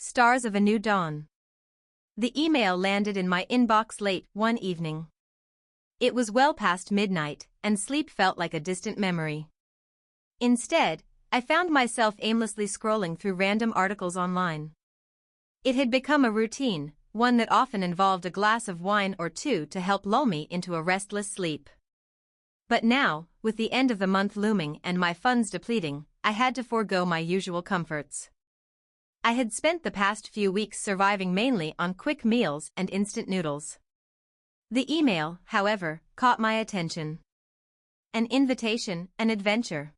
Stars of a New Dawn. The email landed in my inbox late one evening. It was well past midnight, and sleep felt like a distant memory. Instead, I found myself aimlessly scrolling through random articles online. It had become a routine, one that often involved a glass of wine or two to help lull me into a restless sleep. But now, with the end of the month looming and my funds depleting, I had to forego my usual comforts. I had spent the past few weeks surviving mainly on quick meals and instant noodles. The email, however, caught my attention. An invitation, an adventure.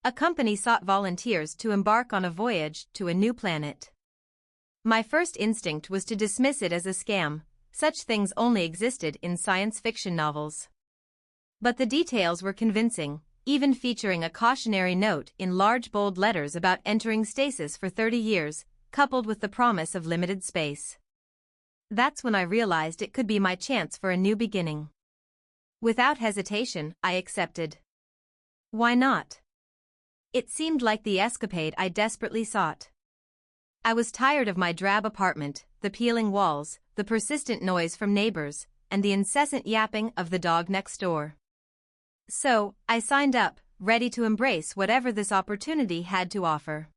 A company sought volunteers to embark on a voyage to a new planet. My first instinct was to dismiss it as a scam. Such things only existed in science fiction novels. But the details were convincing, even featuring a cautionary note in large bold letters about entering stasis for 30 years, coupled with the promise of limited space. That's when I realized it could be my chance for a new beginning. Without hesitation, I accepted. Why not? It seemed like the escapade I desperately sought. I was tired of my drab apartment, the peeling walls, the persistent noise from neighbors, and the incessant yapping of the dog next door. So, I signed up, ready to embrace whatever this opportunity had to offer.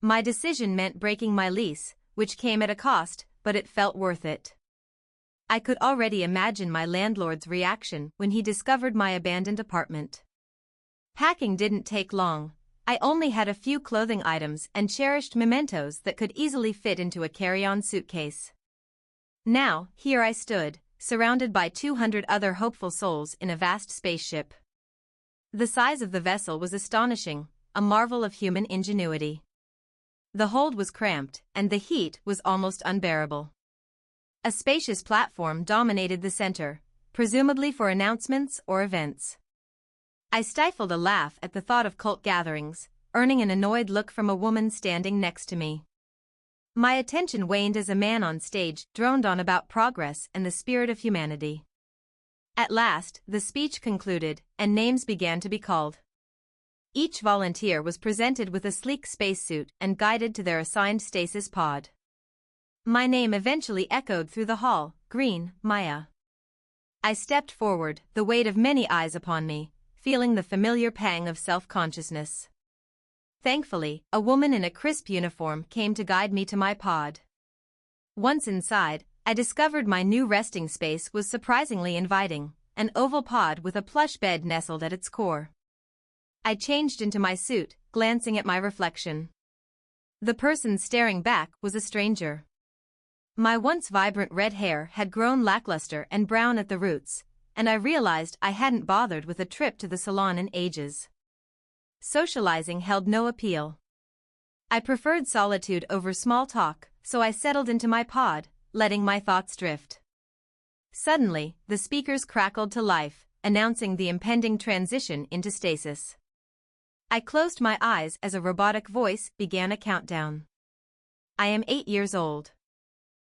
My decision meant breaking my lease, which came at a cost, but it felt worth it. I could already imagine my landlord's reaction when he discovered my abandoned apartment. Packing didn't take long. I only had a few clothing items and cherished mementos that could easily fit into a carry-on suitcase. Now, here I stood, surrounded by 200 other hopeful souls in a vast spaceship. The size of the vessel was astonishing, a marvel of human ingenuity. The hold was cramped, and the heat was almost unbearable. A spacious platform dominated the center, presumably for announcements or events. I stifled a laugh at the thought of cult gatherings, earning an annoyed look from a woman standing next to me. My attention waned as a man on stage droned on about progress and the spirit of humanity. At last, the speech concluded, and names began to be called. Each volunteer was presented with a sleek spacesuit and guided to their assigned stasis pod. My name eventually echoed through the hall, Green, Maya. I stepped forward, the weight of many eyes upon me, feeling the familiar pang of self-consciousness. Thankfully, a woman in a crisp uniform came to guide me to my pod. Once inside, I discovered my new resting space was surprisingly inviting, an oval pod with a plush bed nestled at its core. I changed into my suit, glancing at my reflection. The person staring back was a stranger. My once vibrant red hair had grown lackluster and brown at the roots, and I realized I hadn't bothered with a trip to the salon in ages. Socializing held no appeal. I preferred solitude over small talk, so I settled into my pod, letting my thoughts drift. Suddenly, the speakers crackled to life, announcing the impending transition into stasis. I closed my eyes as a robotic voice began a countdown. I am 8 years old.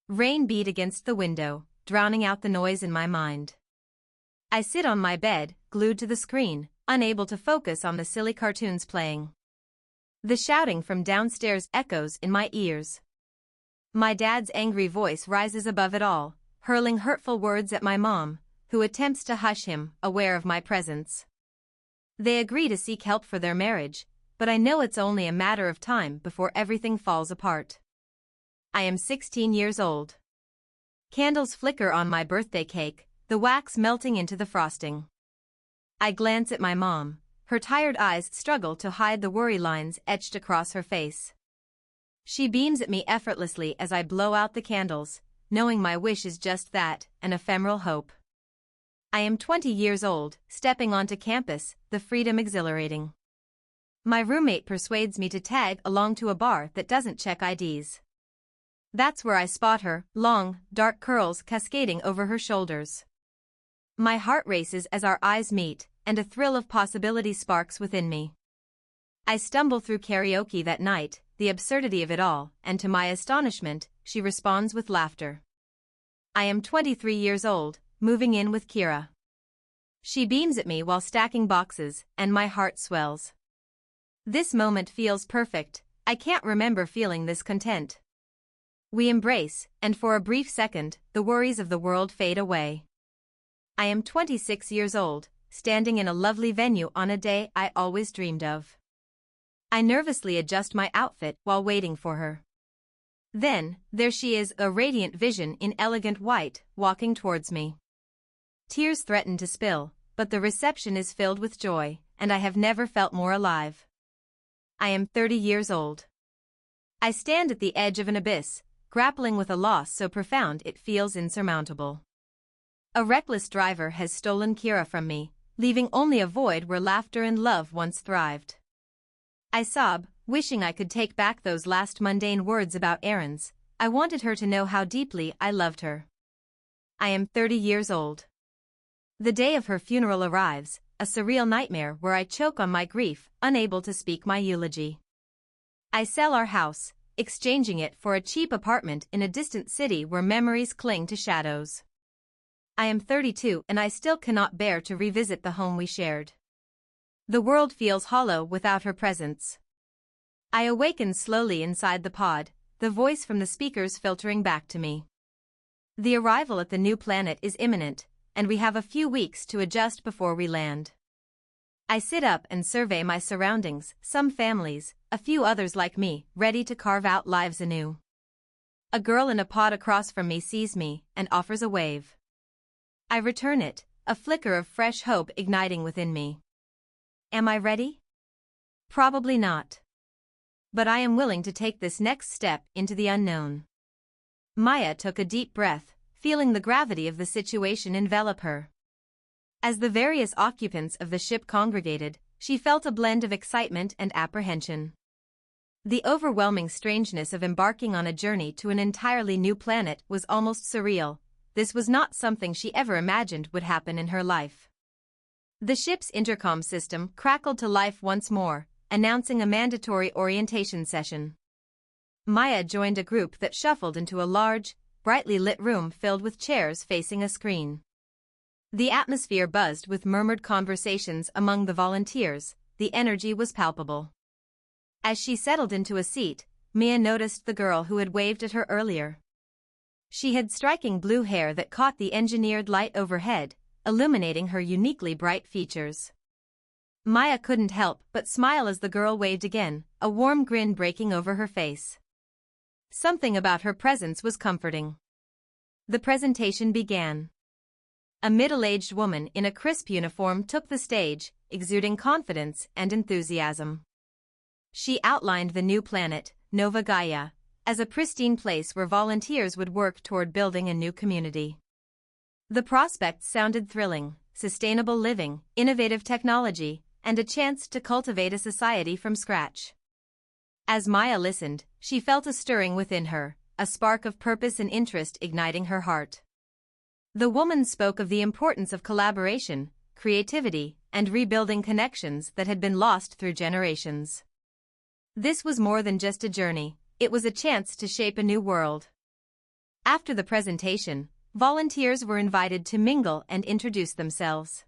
Rain beat against the window, drowning out the noise in my mind. I sit on my bed, glued to the screen, unable to focus on the silly cartoons playing. The shouting from downstairs echoes in my ears. My dad's angry voice rises above it all, hurling hurtful words at my mom, who attempts to hush him, aware of my presence. They agree to seek help for their marriage, but I know it's only a matter of time before everything falls apart. I am 16 years old. Candles flicker on my birthday cake, the wax melting into the frosting. I glance at my mom. Her tired eyes struggle to hide the worry lines etched across her face. She beams at me effortlessly as I blow out the candles, knowing my wish is just that, an ephemeral hope. I am 20 years old, stepping onto campus, the freedom exhilarating. My roommate persuades me to tag along to a bar that doesn't check IDs. That's where I spot her, long, dark curls cascading over her shoulders. My heart races as our eyes meet, and a thrill of possibility sparks within me. I stumble through karaoke that night, the absurdity of it all, and to my astonishment, she responds with laughter. I am 23 years old, moving in with Kira. She beams at me while stacking boxes, and my heart swells. This moment feels perfect, I can't remember feeling this content. We embrace, and for a brief second, the worries of the world fade away. I am 26 years old, standing in a lovely venue on a day I always dreamed of. I nervously adjust my outfit while waiting for her. Then, there she is, a radiant vision in elegant white, walking towards me. Tears threaten to spill, but the reception is filled with joy, and I have never felt more alive. I am 30 years old. I stand at the edge of an abyss, grappling with a loss so profound it feels insurmountable. A reckless driver has stolen Kira from me, leaving only a void where laughter and love once thrived. I sob, wishing I could take back those last mundane words about errands. I wanted her to know how deeply I loved her. I am 30 years old. The day of her funeral arrives, a surreal nightmare where I choke on my grief, unable to speak my eulogy. I sell our house, exchanging it for a cheap apartment in a distant city where memories cling to shadows. I am 32 and I still cannot bear to revisit the home we shared. The world feels hollow without her presence. I awaken slowly inside the pod, the voice from the speakers filtering back to me. The arrival at the new planet is imminent, and we have a few weeks to adjust before we land. I sit up and survey my surroundings, some families, a few others like me, ready to carve out lives anew. A girl in a pod across from me sees me and offers a wave. I return it, a flicker of fresh hope igniting within me. Am I ready? Probably not. But I am willing to take this next step into the unknown. Maya took a deep breath, feeling the gravity of the situation envelop her. As the various occupants of the ship congregated, she felt a blend of excitement and apprehension. The overwhelming strangeness of embarking on a journey to an entirely new planet was almost surreal. This was not something she ever imagined would happen in her life. The ship's intercom system crackled to life once more, announcing a mandatory orientation session. Maya joined a group that shuffled into a large, brightly lit room filled with chairs facing a screen. The atmosphere buzzed with murmured conversations among the volunteers. The energy was palpable. As she settled into a seat, Mia noticed the girl who had waved at her earlier. She had striking blue hair that caught the engineered light overhead, illuminating her uniquely bright features. Maya couldn't help but smile as the girl waved again, a warm grin breaking over her face. Something about her presence was comforting. The presentation began. A middle-aged woman in a crisp uniform took the stage, exuding confidence and enthusiasm. She outlined the new planet, Nova Gaia, as a pristine place where volunteers would work toward building a new community. The prospects sounded thrilling: sustainable living, innovative technology, and a chance to cultivate a society from scratch. As Maya listened, she felt a stirring within her, a spark of purpose and interest igniting her heart. The woman spoke of the importance of collaboration, creativity, and rebuilding connections that had been lost through generations. This was more than just a journey, it was a chance to shape a new world. After the presentation, volunteers were invited to mingle and introduce themselves.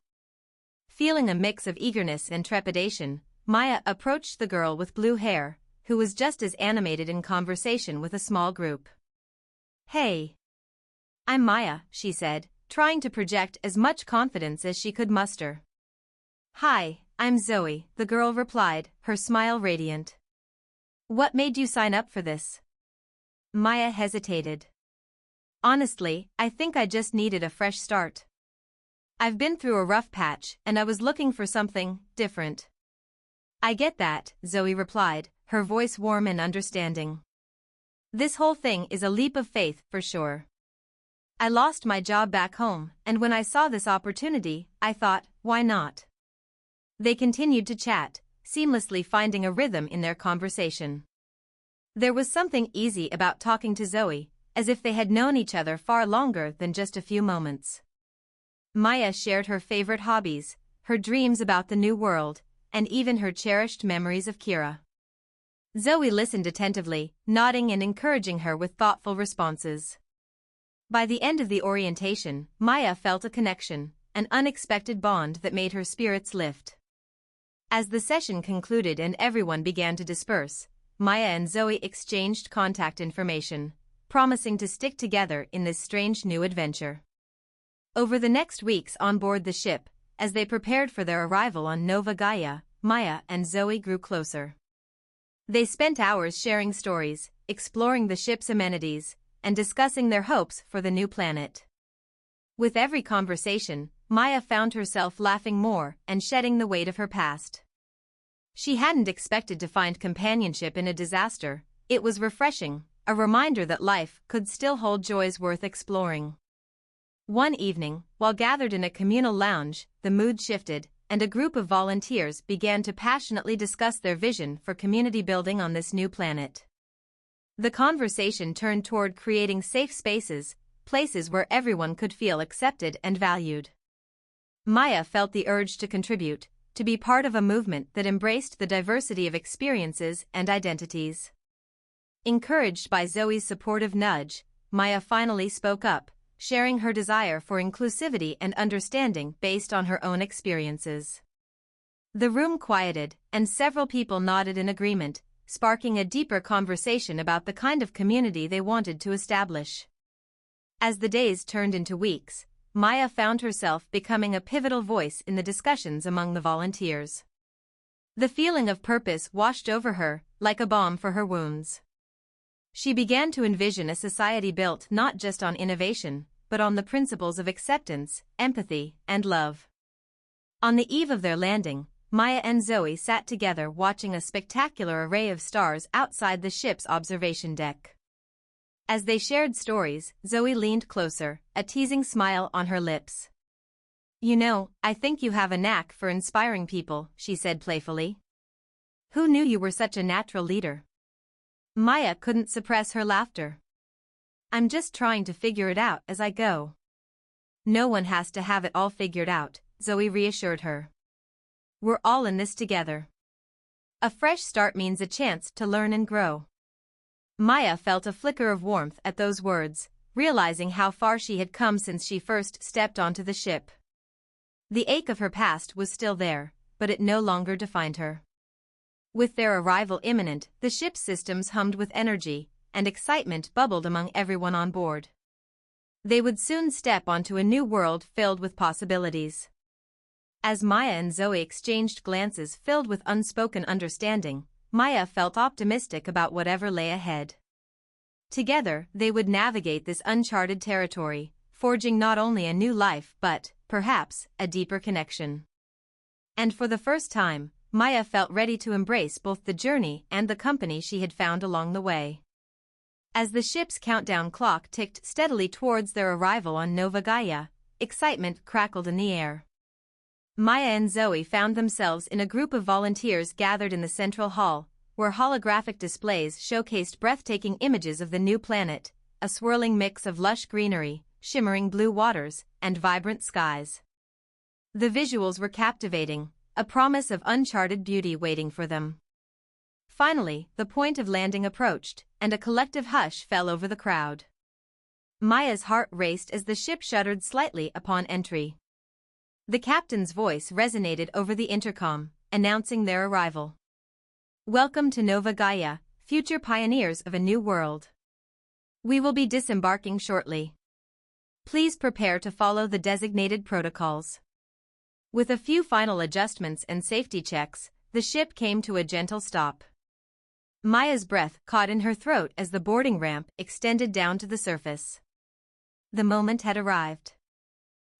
Feeling a mix of eagerness and trepidation, Maya approached the girl with blue hair, who was just as animated in conversation with a small group. "Hey. I'm Maya," she said, trying to project as much confidence as she could muster. "Hi, I'm Zoe," the girl replied, her smile radiant. "What made you sign up for this?" Maya hesitated. "Honestly, I think I just needed a fresh start. I've been through a rough patch and I was looking for something different." "I get that," Zoe replied, her voice warm and understanding. "This whole thing is a leap of faith, for sure. I lost my job back home, and when I saw this opportunity, I thought, why not?" They continued to chat, seamlessly finding a rhythm in their conversation. There was something easy about talking to Zoe, as if they had known each other far longer than just a few moments. Maya shared her favorite hobbies, her dreams about the new world, and even her cherished memories of Kira. Zoe listened attentively, nodding and encouraging her with thoughtful responses. By the end of the orientation, Maya felt a connection, an unexpected bond that made her spirits lift. As the session concluded and everyone began to disperse, Maya and Zoe exchanged contact information, promising to stick together in this strange new adventure. Over the next weeks on board the ship, as they prepared for their arrival on Nova Gaia, Maya and Zoe grew closer. They spent hours sharing stories, exploring the ship's amenities, and discussing their hopes for the new planet. With every conversation, Maya found herself laughing more and shedding the weight of her past. She hadn't expected to find companionship in a disaster. It was refreshing, a reminder that life could still hold joys worth exploring. One evening, while gathered in a communal lounge, the mood shifted, and a group of volunteers began to passionately discuss their vision for community building on this new planet. The conversation turned toward creating safe spaces, places where everyone could feel accepted and valued. Maya felt the urge to contribute, to be part of a movement that embraced the diversity of experiences and identities. Encouraged by Zoe's supportive nudge, Maya finally spoke up, sharing her desire for inclusivity and understanding based on her own experiences. The room quieted, and several people nodded in agreement, sparking a deeper conversation about the kind of community they wanted to establish. As the days turned into weeks, Maya found herself becoming a pivotal voice in the discussions among the volunteers. The feeling of purpose washed over her, like a balm for her wounds. She began to envision a society built not just on innovation, but on the principles of acceptance, empathy, and love. On the eve of their landing, Maya and Zoe sat together watching a spectacular array of stars outside the ship's observation deck. As they shared stories, Zoe leaned closer, a teasing smile on her lips. "You know, I think you have a knack for inspiring people," she said playfully. "Who knew you were such a natural leader?" Maya couldn't suppress her laughter. "I'm just trying to figure it out as I go." "No one has to have it all figured out," Zoe reassured her. "We're all in this together. A fresh start means a chance to learn and grow." Maya felt a flicker of warmth at those words, realizing how far she had come since she first stepped onto the ship. The ache of her past was still there, but it no longer defined her. With their arrival imminent, the ship's systems hummed with energy, and excitement bubbled among everyone on board. They would soon step onto a new world filled with possibilities. As Maya and Zoe exchanged glances filled with unspoken understanding, Maya felt optimistic about whatever lay ahead. Together, they would navigate this uncharted territory, forging not only a new life but, perhaps, a deeper connection. And for the first time, Maya felt ready to embrace both the journey and the company she had found along the way. As the ship's countdown clock ticked steadily towards their arrival on Nova Gaia, excitement crackled in the air. Maya and Zoe found themselves in a group of volunteers gathered in the central hall, where holographic displays showcased breathtaking images of the new planet, a swirling mix of lush greenery, shimmering blue waters, and vibrant skies. The visuals were captivating, a promise of uncharted beauty waiting for them. Finally, the point of landing approached, and a collective hush fell over the crowd. Maya's heart raced as the ship shuddered slightly upon entry. The captain's voice resonated over the intercom, announcing their arrival. "Welcome to Nova Gaia, future pioneers of a new world. We will be disembarking shortly. Please prepare to follow the designated protocols." With a few final adjustments and safety checks, the ship came to a gentle stop. Maya's breath caught in her throat as the boarding ramp extended down to the surface. The moment had arrived.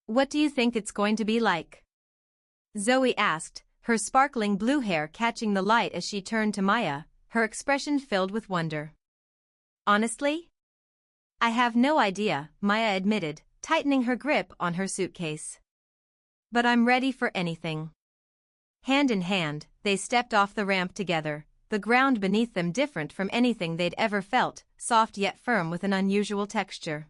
"What do you think it's going to be like?" Zoe asked, her sparkling blue hair catching the light as she turned to Maya, her expression filled with wonder. "Honestly? I have no idea," Maya admitted, tightening her grip on her suitcase. "But I'm ready for anything." Hand in hand, they stepped off the ramp together, the ground beneath them different from anything they'd ever felt, soft yet firm with an unusual texture.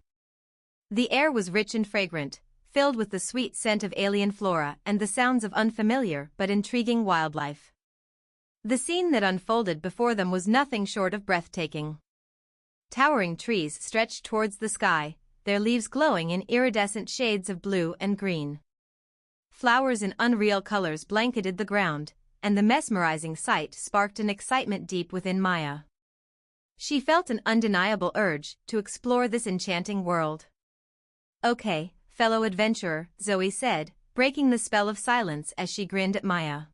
The air was rich and fragrant, filled with the sweet scent of alien flora and the sounds of unfamiliar but intriguing wildlife. The scene that unfolded before them was nothing short of breathtaking. Towering trees stretched towards the sky, their leaves glowing in iridescent shades of blue and green. Flowers in unreal colors blanketed the ground, and the mesmerizing sight sparked an excitement deep within Maya. She felt an undeniable urge to explore this enchanting world. "Okay, fellow adventurer," Zoe said, breaking the spell of silence as she grinned at Maya.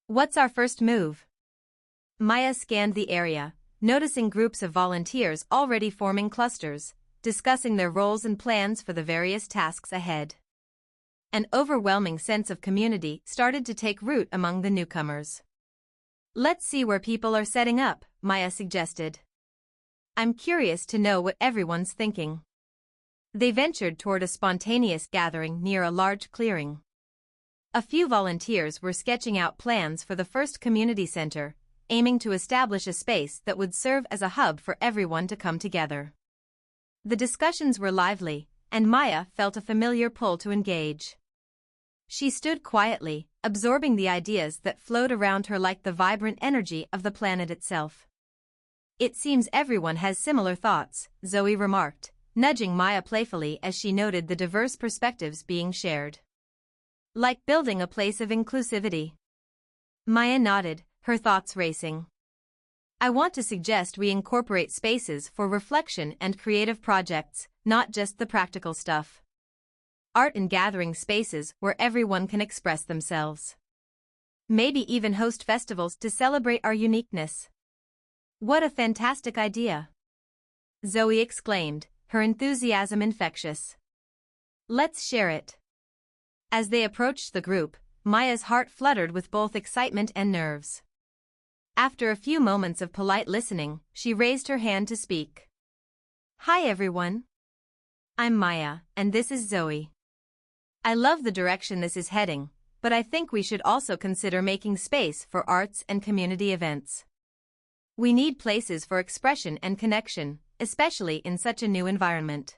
"What's our first move?" Maya scanned the area, noticing groups of volunteers already forming clusters, discussing their roles and plans for the various tasks ahead. An overwhelming sense of community started to take root among the newcomers. "Let's see where people are setting up," Maya suggested. "I'm curious to know what everyone's thinking." They ventured toward a spontaneous gathering near a large clearing. A few volunteers were sketching out plans for the first community center, aiming to establish a space that would serve as a hub for everyone to come together. The discussions were lively, and Maya felt a familiar pull to engage. She stood quietly, absorbing the ideas that flowed around her like the vibrant energy of the planet itself. "It seems everyone has similar thoughts," Zoe remarked, nudging Maya playfully as she noted the diverse perspectives being shared. "Like building a place of inclusivity." Maya nodded, her thoughts racing. "I want to suggest we incorporate spaces for reflection and creative projects, not just the practical stuff. Art and gathering spaces where everyone can express themselves. Maybe even host festivals to celebrate our uniqueness." "What a fantastic idea!" Zoe exclaimed, her enthusiasm infectious. "Let's share it." As they approached the group, Maya's heart fluttered with both excitement and nerves. After a few moments of polite listening, she raised her hand to speak. "Hi everyone. I'm Maya, and this is Zoe. I love the direction this is heading, but I think we should also consider making space for arts and community events. We need places for expression and connection, especially in such a new environment."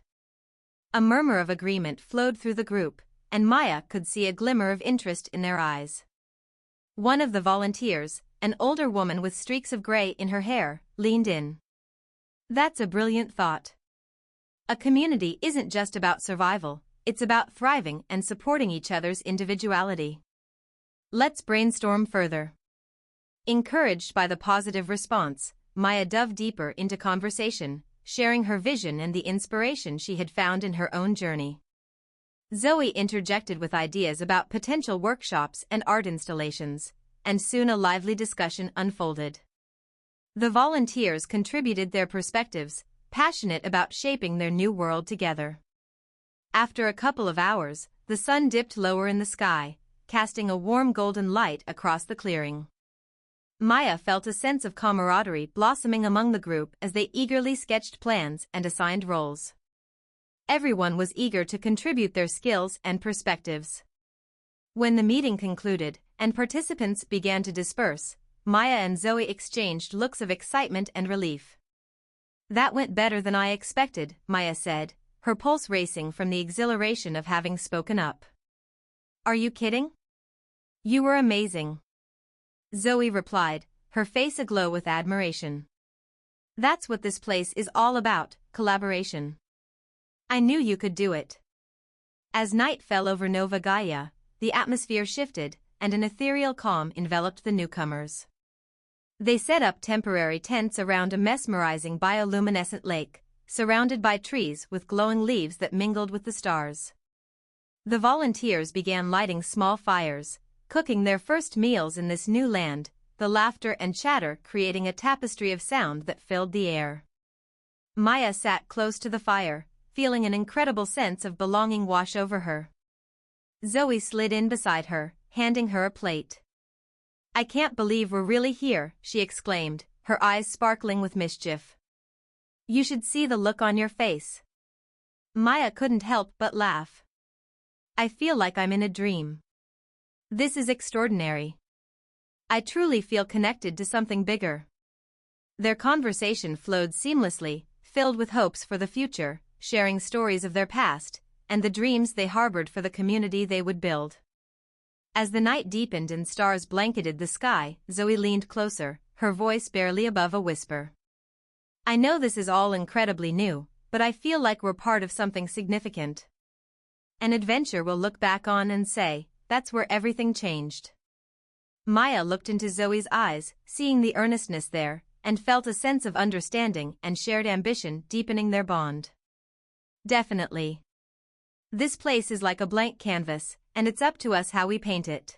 A murmur of agreement flowed through the group, and Maya could see a glimmer of interest in their eyes. One of the volunteers, an older woman with streaks of gray in her hair, leaned in. "That's a brilliant thought. A community isn't just about survival, it's about thriving and supporting each other's individuality. Let's brainstorm further." Encouraged by the positive response, Maya dove deeper into conversation, sharing her vision and the inspiration she had found in her own journey. Zoe interjected with ideas about potential workshops and art installations, and soon a lively discussion unfolded. The volunteers contributed their perspectives, passionate about shaping their new world together. After a couple of hours, the sun dipped lower in the sky, casting a warm golden light across the clearing. Maya felt a sense of camaraderie blossoming among the group as they eagerly sketched plans and assigned roles. Everyone was eager to contribute their skills and perspectives. When the meeting concluded and participants began to disperse, Maya and Zoe exchanged looks of excitement and relief. "That went better than I expected," Maya said, her pulse racing from the exhilaration of having spoken up. "Are you kidding? You were amazing," Zoe replied, her face aglow with admiration. "That's what this place is all about, collaboration. I knew you could do it." As night fell over Nova Gaia, the atmosphere shifted, and an ethereal calm enveloped the newcomers. They set up temporary tents around a mesmerizing bioluminescent lake, surrounded by trees with glowing leaves that mingled with the stars. The volunteers began lighting small fires, cooking their first meals in this new land, the laughter and chatter creating a tapestry of sound that filled the air. Maya sat close to the fire, feeling an incredible sense of belonging wash over her. Zoe slid in beside her, handing her a plate. "I can't believe we're really here," she exclaimed, her eyes sparkling with mischief. "You should see the look on your face." Maya couldn't help but laugh. "I feel like I'm in a dream. This is extraordinary. I truly feel connected to something bigger." Their conversation flowed seamlessly, filled with hopes for the future, sharing stories of their past, and the dreams they harbored for the community they would build. As the night deepened and stars blanketed the sky, Zoe leaned closer, her voice barely above a whisper. "I know this is all incredibly new, but I feel like we're part of something significant. An adventure we'll look back on and say, that's where everything changed." Maya looked into Zoe's eyes, seeing the earnestness there, and felt a sense of understanding and shared ambition deepening their bond. Definitely. This place is like a blank canvas, and it's up to us how we paint it.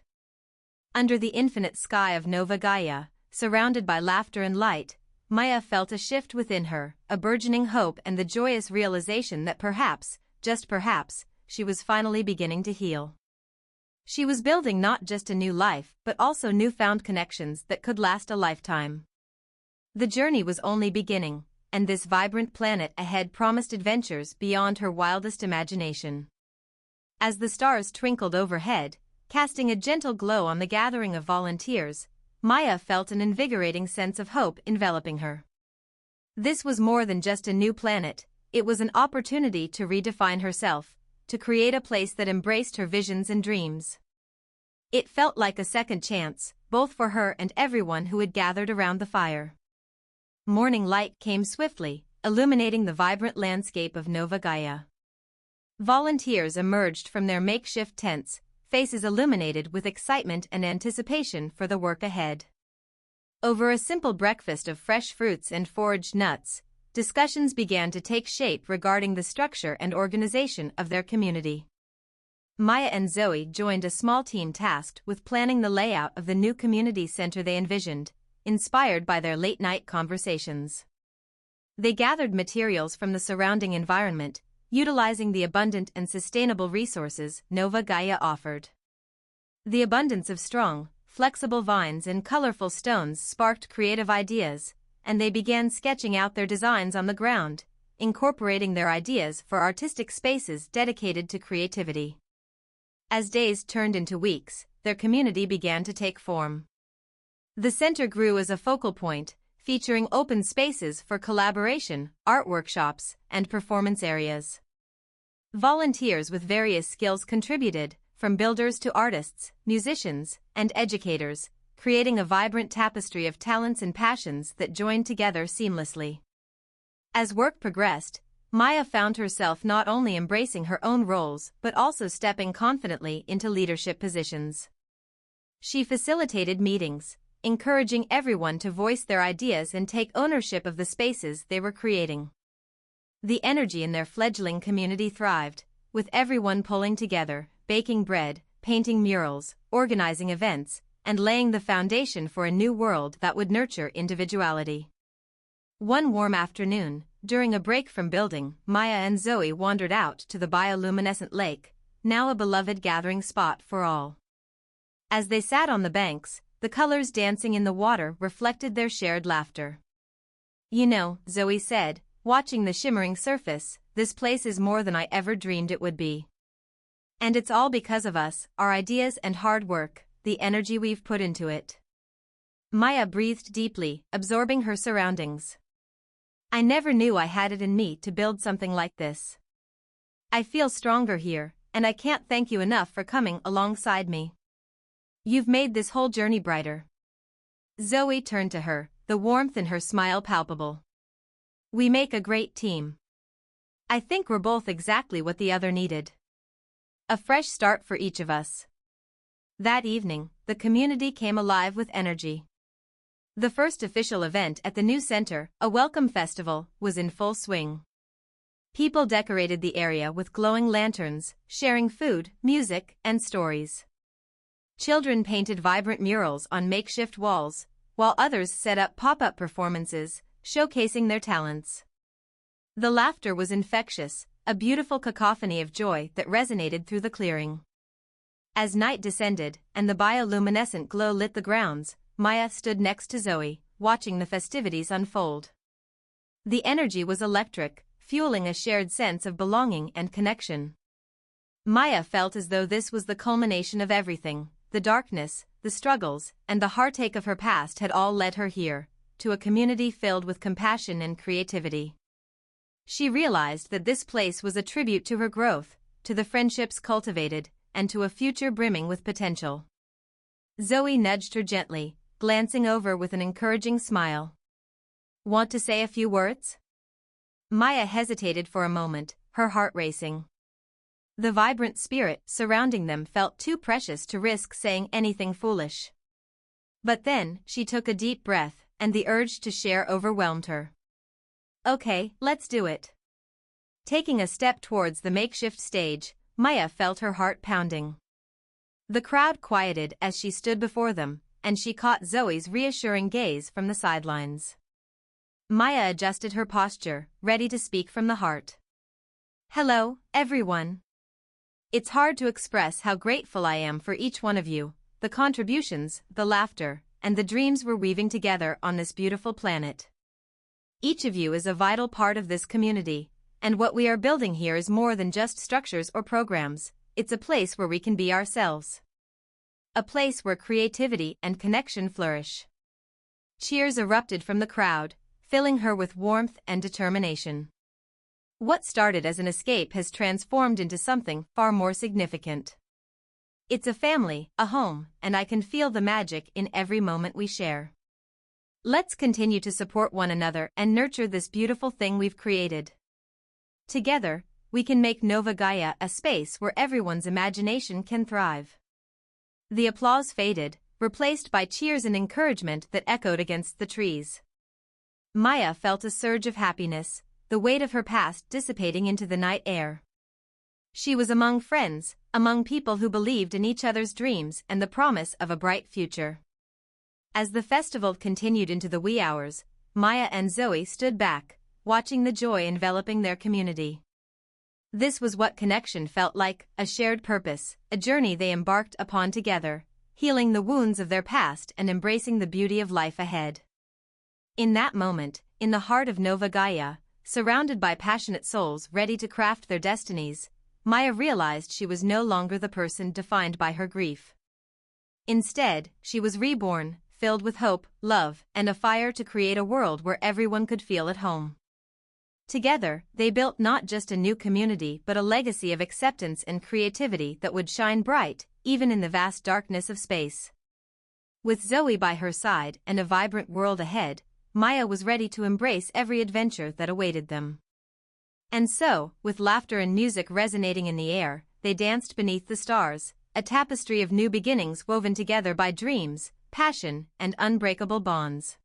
Under the infinite sky of Nova Gaia, surrounded by laughter and light, Maya felt a shift within her, a burgeoning hope and the joyous realization that perhaps, just perhaps, she was finally beginning to heal. She was building not just a new life but also newfound connections that could last a lifetime. The journey was only beginning, and this vibrant planet ahead promised adventures beyond her wildest imagination. As the stars twinkled overhead, casting a gentle glow on the gathering of volunteers, Maya felt an invigorating sense of hope enveloping her. This was more than just a new planet, it was an opportunity to redefine herself, to create a place that embraced her visions and dreams. It felt like a second chance, both for her and everyone who had gathered around the fire. Morning light came swiftly, illuminating the vibrant landscape of Nova Gaia. Volunteers emerged from their makeshift tents, faces illuminated with excitement and anticipation for the work ahead. Over a simple breakfast of fresh fruits and foraged nuts, discussions began to take shape regarding the structure and organization of their community. Maya and Zoe joined a small team tasked with planning the layout of the new community center they envisioned, inspired by their late-night conversations. They gathered materials from the surrounding environment, utilizing the abundant and sustainable resources Nova Gaia offered. The abundance of strong, flexible vines and colorful stones sparked creative ideas, and they began sketching out their designs on the ground, incorporating their ideas for artistic spaces dedicated to creativity. As days turned into weeks, their community began to take form. The center grew as a focal point, featuring open spaces for collaboration, art workshops, and performance areas. Volunteers with various skills contributed, from builders to artists, musicians, and educators, creating a vibrant tapestry of talents and passions that joined together seamlessly. As work progressed, Maya found herself not only embracing her own roles but also stepping confidently into leadership positions. She facilitated meetings, encouraging everyone to voice their ideas and take ownership of the spaces they were creating. The energy in their fledgling community thrived, with everyone pulling together, baking bread, painting murals, organizing events, and laying the foundation for a new world that would nurture individuality. One warm afternoon, during a break from building, Maya and Zoe wandered out to the bioluminescent lake, now a beloved gathering spot for all. As they sat on the banks, the colors dancing in the water reflected their shared laughter. "You know," Zoe said, watching the shimmering surface, "this place is more than I ever dreamed it would be. And it's all because of us, our ideas and hard work, the energy we've put into it." Maya breathed deeply, absorbing her surroundings. "I never knew I had it in me to build something like this. I feel stronger here, and I can't thank you enough for coming alongside me. You've made this whole journey brighter." Zoe turned to her, the warmth in her smile palpable. "We make a great team. I think we're both exactly what the other needed. A fresh start for each of us." That evening, the community came alive with energy. The first official event at the new center, a welcome festival, was in full swing. People decorated the area with glowing lanterns, sharing food, music, and stories. Children painted vibrant murals on makeshift walls, while others set up pop-up performances, showcasing their talents. The laughter was infectious, a beautiful cacophony of joy that resonated through the clearing. As night descended and the bioluminescent glow lit the grounds, Maya stood next to Zoe, watching the festivities unfold. The energy was electric, fueling a shared sense of belonging and connection. Maya felt as though this was the culmination of everything. The darkness, the struggles, and the heartache of her past had all led her here, to a community filled with compassion and creativity. She realized that this place was a tribute to her growth, to the friendships cultivated, and to a future brimming with potential. Zoe nudged her gently, glancing over with an encouraging smile. "Want to say a few words?" Maya hesitated for a moment, her heart racing. The vibrant spirit surrounding them felt too precious to risk saying anything foolish. But then, she took a deep breath, and the urge to share overwhelmed her. Okay, let's do it. Taking a step towards the makeshift stage, Maya felt her heart pounding. The crowd quieted as she stood before them, and she caught Zoe's reassuring gaze from the sidelines. Maya adjusted her posture, ready to speak from the heart. Hello, everyone. It's hard to express how grateful I am for each one of you, the contributions, the laughter, and the dreams we're weaving together on this beautiful planet. Each of you is a vital part of this community, and what we are building here is more than just structures or programs. It's a place where we can be ourselves. A place where creativity and connection flourish. Cheers erupted from the crowd, filling her with warmth and determination. What started as an escape has transformed into something far more significant. It's a family, a home, and I can feel the magic in every moment we share. Let's continue to support one another and nurture this beautiful thing we've created. Together, we can make Nova Gaia a space where everyone's imagination can thrive. The applause faded, replaced by cheers and encouragement that echoed against the trees. Maya felt a surge of happiness, the weight of her past dissipating into the night air. She was among friends, among people who believed in each other's dreams and the promise of a bright future. As the festival continued into the wee hours, Maya and Zoe stood back, watching the joy enveloping their community. This was what connection felt like, a shared purpose, a journey they embarked upon together, healing the wounds of their past and embracing the beauty of life ahead. In that moment, in the heart of Nova Gaia, surrounded by passionate souls ready to craft their destinies, Maya realized she was no longer the person defined by her grief. Instead, she was reborn, filled with hope, love, and a fire to create a world where everyone could feel at home. Together, they built not just a new community but a legacy of acceptance and creativity that would shine bright, even in the vast darkness of space. With Zoe by her side and a vibrant world ahead, Maya was ready to embrace every adventure that awaited them. And so, with laughter and music resonating in the air, they danced beneath the stars, a tapestry of new beginnings woven together by dreams, passion, and unbreakable bonds.